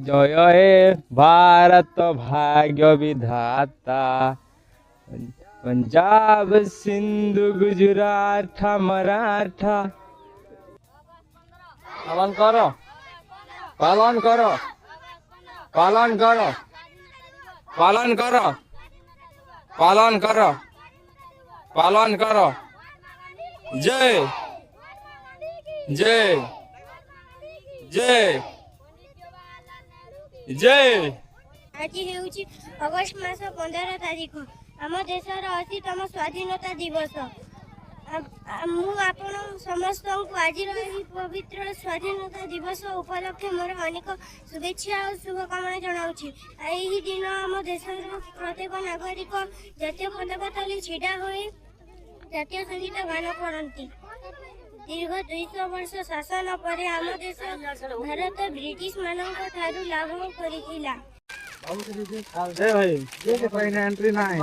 जय हे भारत भाग्य विधाता पंजाब सिंधु गुजरात मराठा। पालन करो पालन करो पालन करो पालन करो पालन करो पालन करो। जय जय जय जय। आज हेउची अगस्ट मास 15 तारीख आम देशर 80तम स्वाधीनता दिवस। मु आपण समस्त को आज पवित्र स्वाधीनता दिवस उपलक्षे मोर अनेक शुभेच्छा और शुभकामना जनाऊँगी। यही दिन आम देशर प्रत्येक नागरिक जातीय पताका तले छिड़ा हुए जातीय संगीत गान करती। दीर्घ 200 वर्ष शासन पर आम देश भारत ब्रिटिश मानक ठारू लाभ करिथिला। एंट्री ना है